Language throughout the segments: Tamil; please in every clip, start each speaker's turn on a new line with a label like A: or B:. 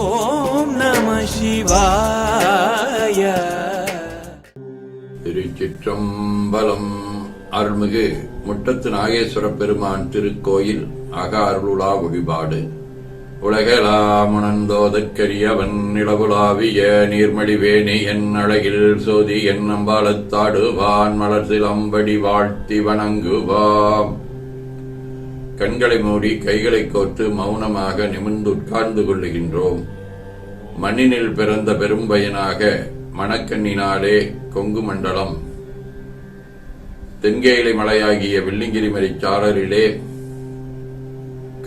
A: ஓம் நம சிவாய.
B: திருச்சிற்றம்பலம். அருள்மிகு முட்டத்து நாகேஸ்வர பெருமான் திருக்கோயில் அக அருளுலா வழிபாடு. உலகலாமுணந்தோதற்கரியவன் நிலவுலாவிய நீர்மடிவேணி என் அழகில் சோதி என் அம்பாலத்தாடுவான் மலர் சிலம்படி வாழ்த்தி வணங்குவாம். கண்களை மூடி கைகளை கோர்த்து மௌனமாக நிமிர்ந்து உட்கார்ந்து கொள்ளுகின்றோம். மண்ணினில் பிறந்த பெரும்பயனாக மணக்கண்ணினாலே கொங்கு மண்டலம் தென்கேயிலை மலையாகிய வெள்ளிங்கிரி மலைச்சாரரிலே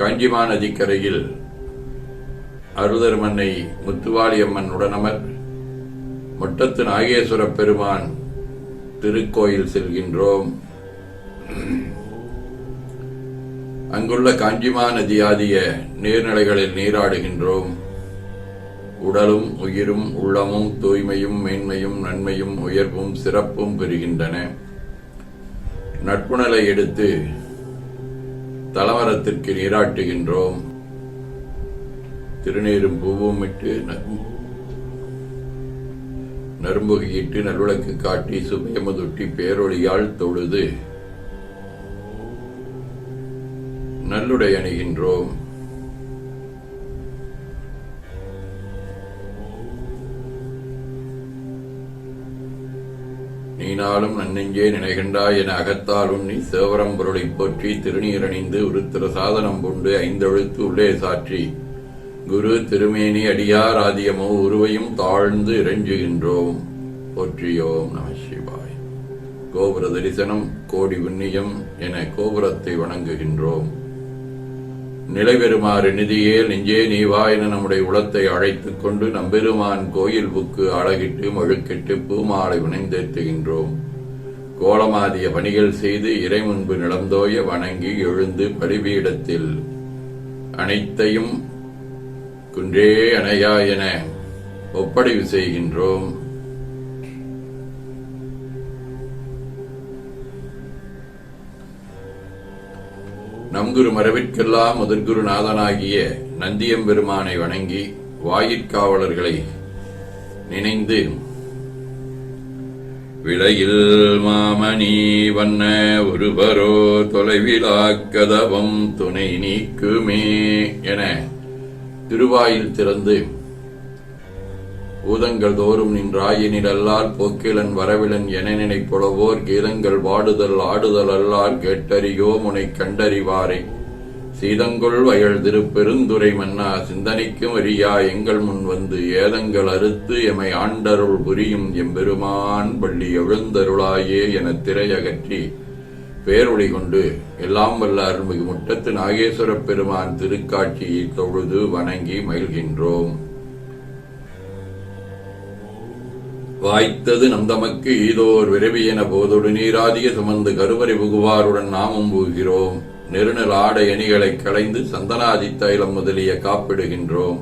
B: காஞ்சிமா நதிக்கரையில் அருதருமன்னை முத்துவாளியம்மன் உடனமர் முட்டத்து நாகேஸ்வர பெருமான் திருக்கோயில் செல்கின்றோம். அங்குள்ள காஞ்சிமா நதியாதிய நீர்நிலைகளில் நீராடுகின்றோம். உடலும் உயிரும் உள்ளமும் தூய்மையும் மேன்மையும் நன்மையும் உயர்வும் சிறப்பும் பெறுகின்றன. நட்புணலை எடுத்து தலமரத்திற்கு நீராட்டுகின்றோம். திருநீரும் பூவும் இட்டு நரும்புகையிட்டு நல்விளக்கு காட்டி சுபயமுதுட்டி பேரொழியால் தொழுது நல்லுடை அணிகின்றோம். நீனாலும் நன்னெஞ்சே நினைகின்றாய் என அகத்தால் உண்ணி சேவரம் பொருளை போற்றி திருநீரணிந்து உருத்திர சாதனம் கொண்டு ஐந்தெழுத்து உள்ளே சாற்றி குரு திருமேனி அடியார் ஆதியமோ உருவையும் தாழ்ந்து இறைஞ்சுகின்றோம். போற்றியோம் நம சிவாய். கோபுர தரிசனம் கோடி புண்ணியம் என கோபுரத்தை வணங்குகின்றோம். நிலைபெறுமாறு நிதியே நெஞ்சே நீவா என நம்முடைய உளத்தை அழைத்துக் கொண்டு நம்பெருமான் கோயில் புக்கு அழகிட்டு மழுக்கிட்டு பூமாலை வினைந்தேற்றுகின்றோம். கோலமாதிய பணிகள் செய்து இறை முன்பு நிலந்தோய வணங்கி எழுந்து பலிபீடத்தில் அனைத்தையும் குன்றே அணையா என ஒப்படைவு செய்கின்றோம். நம் குரு மரபிற்கெல்லாம் முதற்குருநாதனாகிய நந்தியம்பெருமானை வணங்கி வாயிற்காவலர்களை நினைந்து விளையில் மாமணி வண்ண ஒருவரோ தொலைவிலாக்கதவம் துணை நீக்குமே என திருவாயில் திறந்து பூதங்கள் தோறும் நின்றாயினில் அல்லால் போக்கிலன் வரவிலன் என நினைப்புலவோர் கீதங்கள் வாடுதல் ஆடுதல் அல்லால் கேட்டறியோ முனை கண்டறிவாரை சீதங்கொள் வயல் திருப்பெருந்துரை மன்னா சிந்தனைக்கும் அறியா எங்கள் முன் வந்து ஏதங்கள் அறுத்து எமை ஆண்டருள் புரியும் எம்பெருமான் பள்ளி எழுந்தருளாயே என திரையகற்றி பேரொளி கொண்டு எல்லாம் வல்ல அருள்மிகு முட்டத்து நாகேஸ்வர பெருமான் திருக்காட்சியை தொழுது வணங்கி மகிழ்கின்றோம். வாய்த்தது நம் தமக்கு ஈதோர் விரைவியென போதொடு நீராதிய சுமந்து கருவறை புகுவாருடன் நாமும் புகிறோம். நெருநல் ஆடை அணிகளை களைந்து சந்தனாதி தைலம் முதலிய காப்பிடுகின்றோம்.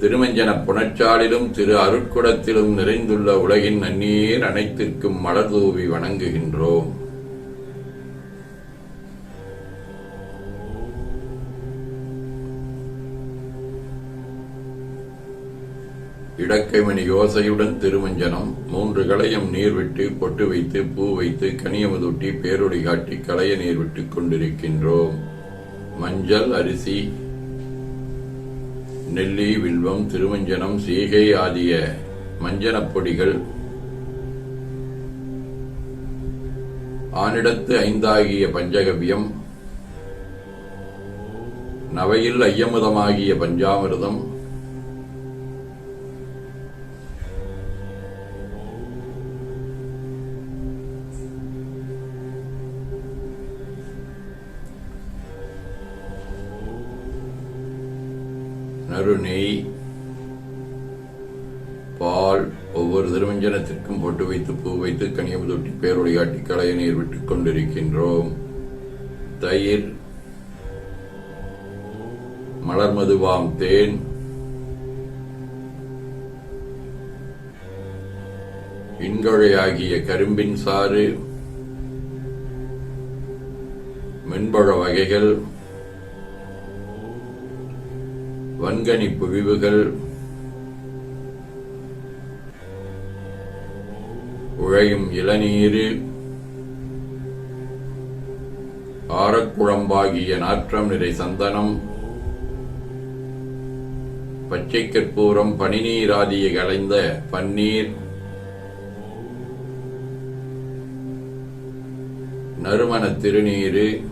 B: திருமஞ்சன புனச்சாலிலும் திரு அருட்குடத்திலும் நிறைந்துள்ள உலகின் நன்னீர் அனைத்திற்கும் மலர் தூவி வணங்குகின்றோம். இடக்கைமணி யோசையுடன் திருமஞ்சனம் 3 களையம் நீர் விட்டு பொட்டு வைத்து பூ வைத்து கனியமுதூட்டி பேரொளி காட்டி களைய நீர் விட்டுக் கொண்டிருக்கின்றோம். மஞ்சள் அரிசி நெல்லி வில்வம் திருமஞ்சனம் சீகை ஆகிய மஞ்சனப் பொடிகள் ஆனிடத்து 5 ஆகிய பஞ்சகவ்யம் நவையில் ஐயமுதமாகிய பஞ்சாமிர்தம் நறுநெய் பால் ஒவ்வொரு திருமஞ்சனத்திற்கும் பொட்டு வைத்து பூ வைத்து கனியம் தொட்டி பேரொளி காட்டி களைய நீர் விட்டுக் கொண்டிருக்கின்றோம். தயிர் மலர்மதுவாம் தேன் இன்கொழையாகிய கரும்பின் சாறு மென்பழ வகைகள் வன்கனி பொழிவுகள், உழையும் இளநீரு, ஆரக்குழம்பாகிய நாற்றம் நிறை சந்தனம், பச்சை கற்பூரம், பனிநீராதியை கலைந்த பன்னீர், நறுமண திருநீரு,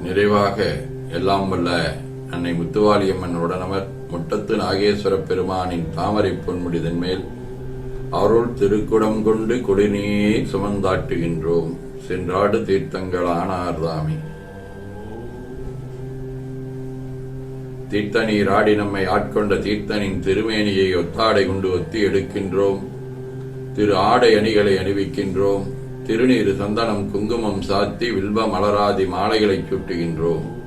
B: நிறைவாக எல்லாம் வல்ல அன்னை முத்துவாளியம்மன் உடனவர் முட்டத்து நாகேஸ்வர பெருமானின் தாமரை பொன்முடிதன் மேல் அருள் திருக்குடம் கொண்டு குடிநீர் சுமந்தாட்டுகின்றோம். சென்றாடு தீர்த்தங்கள் ஆனார்தாமே. தீர்த்தநீர் ஆடி நம்மை ஆட்கொண்ட தீர்த்தனின் திருமேனியை ஒத்தாடை கொண்டு ஒத்தி எடுக்கின்றோம். திரு ஆடை அணிகளை அணிவிக்கின்றோம். திருநீரு சந்தனம் குங்குமம் சாத்தி வில்வ மலராதி மாலைகளை சூட்டுகின்றோம்.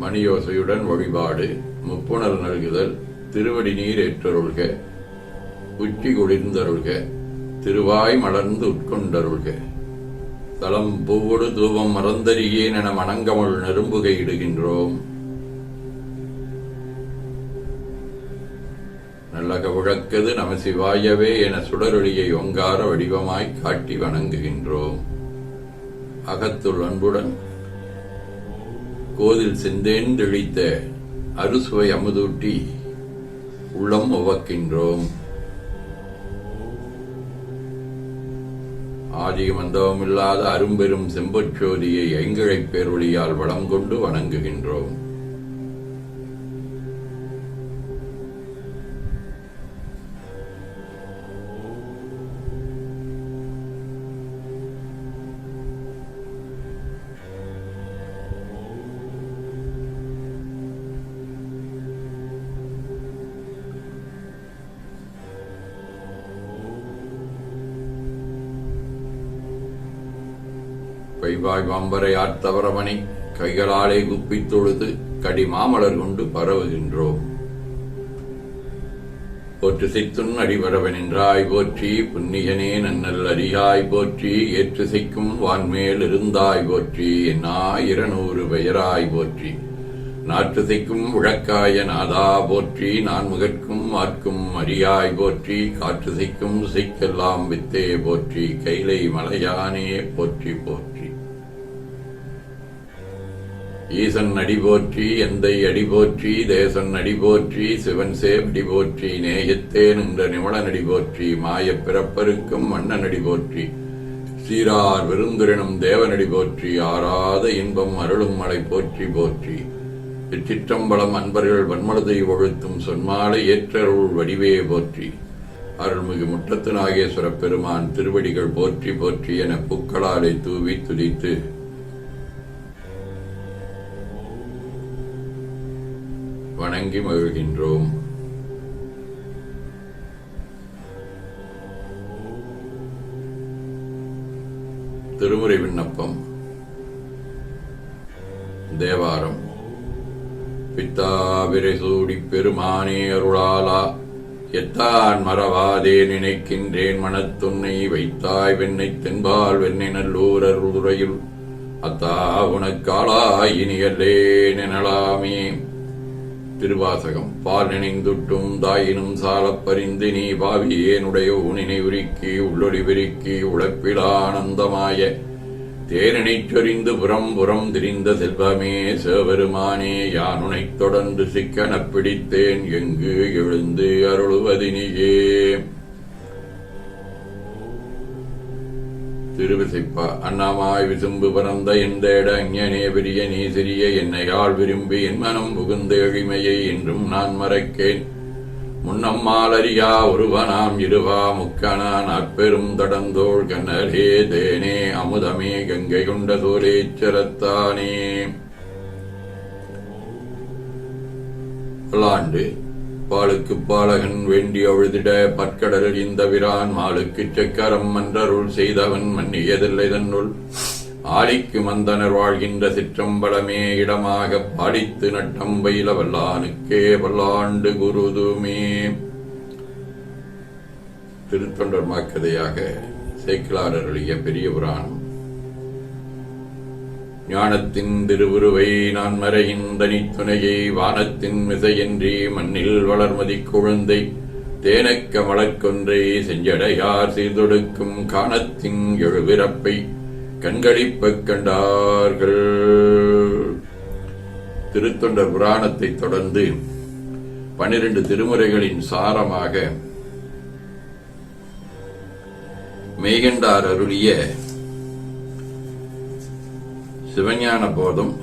B: மணியோசையுடன் வழிபாடு, முப்புணல் நல்குதல், திருவடி நீர் ஏற்றருள்க, உச்சி குளிர்ந்தருள்க, திருவாய் மலர்ந்து உட்கொண்டருள்க. தலம் பூவோடு தூபம் மறந்தறியேன் என மணங்கமள் நெரும்புகை இடுகின்றோம். நல்லக உழக்கது நமசிவாயவே என சுடரொளியை ஒங்கார வடிவமாய் காட்டி வணங்குகின்றோம். அகத்துள் அன்புடன் கோதில் செந்தேன் தெளித்த அறுசுவை அமுதூட்டி உள்ளம் உவக்கின்றோம். ஆதியும் அந்தவமில்லாத அரும்பெரும் செம்பொற்சோதியை ஐங்கிழைப் பேரொளியால் வளம் கொண்டு வணங்குகின்றோம். பைவாய் வாம்பரை ஆர்த்தவரமணி கைகளாலே குப்பித் தொழுது கடி மாமலர் கொண்டு பரவுகின்றோம். போற்று சித்துன் அடிவரவனின்றாய் போற்றி, புன்னியனே நன்னல் அறியாய் போற்றி, ஏற்று சிக்கும் வான்மேல் இருந்தாய் போற்றி, என்னாய் 200 பெயராய் போற்றி, நாற்று சிக்கும் உழக்காய நாதா போற்றி, நான் முகற்கும் ஆர்க்கும் அறியாய் போற்றி, காற்று சிக்கும் சிக்கெல்லாம் வித்தே போற்றி, கைலை மலையானே போற்றி போற்றி. ஈசன் அடி போற்றி, எந்தை அடி போற்றி, தேசன் அடி போற்றி, சிவன் சேவடி போற்றி, நேயத்தே நின்ற நிமலனடி போற்றி, மாயப் பிறப்பருக்கும் மன்னனடி போற்றி, சீரார் விருந்துரினும் தேவனடி போற்றி, ஆராத இன்பம் அருளும் மலை போற்றி போற்றி. இச்சிற்றம்பலம் அன்பர்கள் வன்மனதை ஒழுத்தும் சொன்மாலை ஏற்றருள் வடிவே போற்றி. அருள்மிகு முட்டத்து நாகேஸ்வர பெருமான் திருவடிகள் போற்றி போற்றி என பூக்களாலை தூவி துதித்து வணங்கி மகிழ்கின்றோம். திருமுறை விண்ணப்பம். தேவாரம். பித்தாவிரை சூடிப் பெருமானே அருளாலா, எத்தான் மறவாதே நினைக்கின்றேன் மனத்துன்னை, வைத்தாய் வெண்ணை தென்பால் வெண்ணை நல்லூர் அருளுரையுள், அத்தா உனக்காளாய் இனியல்லேன் எனலாமே. திருவாசகம். பால் நினைந்துட்டும் தாயினும் சாலப் பரிந்து நீ பாவியேனுடைய ஊனினை உருக்கி உள்ளொளி பெருக்கி உழப்பிலா ஆனந்தமாய தேனினைச் சொரிந்து புறம் புறம் திரிந்த செல்வமே சிவபெருமானே, யானுனைத் தொடர்ந்து சிக்கனப் பிடித்தேன், எங்கு எழுந்து அருளுவதினியே. திருவிசைப்பா. அண்ணாமாய் விசும்பு பரந்த எந்தேட அஞ்ஞனே பெரிய நீ சிறிய என்னையால் விரும்பி என் மனம் புகுந்த எளிமையை என்றும் நான் மறக்கேன். முன்னம்மால் அறியா ஒருவனாம் இருவா முக்கனான் அப்பெரும் தடந்தோள் கண்ணரே தேனே அமுதமே கங்கை கொண்ட சூரேச்சரத்தானே. பல்லாண்டு. பாலுக்குப் பாலகன் வேண்டி அழுதிட பற்கடலில் இந்த விரான் மாலுக்குச் சக்கரம் மன்றருள் செய்தவன் மன்னியதில்லை தன்னுள், ஆலிக்கு மந்தனர் வாழ்கின்ற சிற்றம்பலமே இடமாகப் பாடித்து நட்டம் பயில வல்லானுக்கே பல்லாண்டு குருதுமே. திருத்தொண்டர் மாக்கதையாக சேக்கிழார் அருளிய பெரிய புராணம். ஞானத்தின் திருவுருவை நான் மறையின் தனித்துணையை வானத்தின் மிசையின்றி மண்ணில் வளர்மதி குழந்தை தேனக்க மலர்கொன்றை செஞ்சடையார் சீர்தொடுக்கும் காணத்தின் எழுபிறப்பை கண்களிப்பக் கண்டார்கள். திருத்தொண்டர் புராணத்தை தொடர்ந்து 12 திருமுறைகளின் சாரமாக மெய்கண்டார் அருளிய சிவஞான போதம்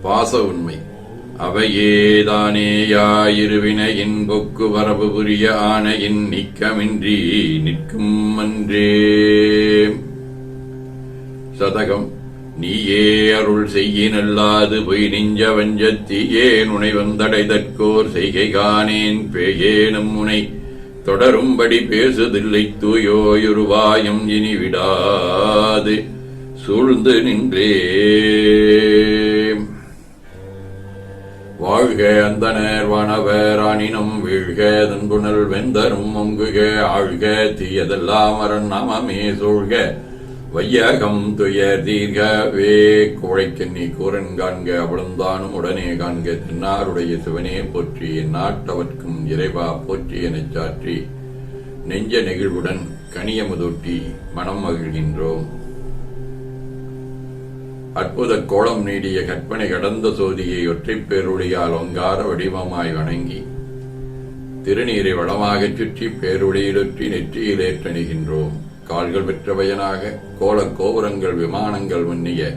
B: பாச உண்மை அவையேதானேயாயிருவினையின் பொக்கு வரவு புரிய ஆணையின் நீக்கமின்றி நிற்கும் அன்றே. சதகம். நீயே அருள் செய்யினல்லாது பொய் நெஞ்ச வஞ்சத்தியே நுனை வந்தடைதற்கோர் செய்கை காணேன் பேயேனும் முனை தொடரும்படி பேசுதில்லை தூயோயுருவாயம் இனி விடாது சூழ்ந்து நின்றே. வாழ்க அந்தனர் வானவர் ஆனினும் வீழ்க தன்புணல் வெந்தரும் ஒங்குக ஆழ்க தீயதெல்லாம் அரண் நாமமே சூழ்க வையகம் துயர் தீர்கவே. கோழைக்கண்ணி கூரன் காண்க அவளுந்தானும் உடனே காண்க தென்னாருடைய சிவனே போற்றி எந்நாட்டவர்க்கும் இறைவா போற்றி எனச் சாற்றி நெஞ்ச நெகிழ்வுடன் கனியமுதூட்டி மனம் மகிழ்கின்றோம். அற்புத கோலம் நீடிய கற்பனை கடந்த சோதியை ஒற்றைப் பேருளியால் ஒங்கார வடிவமாய் வணங்கி திருநீரை வளமாகச் சுற்றி பேருளியிலொற்றி நெற்றியில் ஏற்றணிகின்றோம். கால்கள் பெற்றவையனாக கோலக் கோபுரங்கள் விமானங்கள் முன்னிய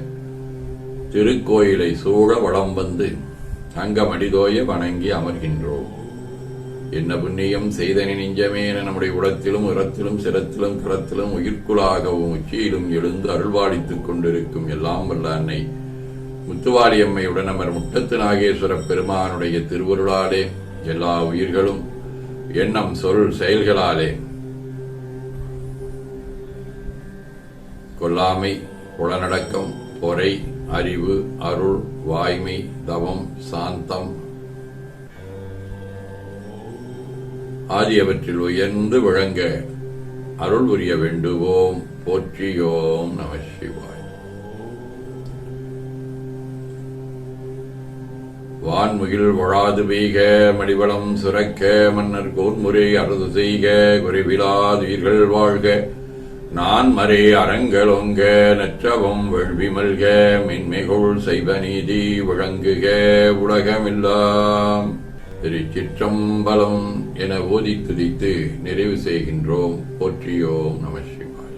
B: திருக்கோயிலை சூழ வளம் வந்து அங்கமடிதோய வணங்கி அமர்கின்றோம். என்ன புண்ணியம் செய்தனி நெஞ்சமே நம்முடைய உடத்திலும் உரத்திலும் சிரத்திலும் கரத்திலும் உயிர்க்குளாகவும் உச்சியிலும் எழுந்து அருள்வாளித்துக் கொண்டிருக்கும் எல்லாம் வல்ல அன்னை முத்துவாளியம்மை உடனமர் முட்டத்து நாகேஸ்வர பெருமானுடைய திருவருளாலே எல்லா உயிர்களும் எண்ணம் சொல் செயல்களாலே கொல்லாமை புலனடக்கம் பொறை அறிவு அருள் வாய்மை தவம் சாந்தம் ஆகியவற்றில் உயர்ந்து விளங்க அருள் புரிய வேண்டுவோம். போற்றியோம் நம சிவாய். வான்முகில் வழாது பெய்க மடிவளம் சுரக்க மன்னர் கோன்முறை அரசு செய்க குறைவிலாதுயிர்கள் வாழ்க நான் மறை அறங்களொங்க நற்றவம் வெள்வி மல்க மென்மைகொள் செய்வ நீதி விளங்குக உலகமெல்லாம். திருச்சிற்றம்பலம் என ஓதி துதித்து நிறைவு செய்கின்றோம். போற்றியோம் நம சிவாய்.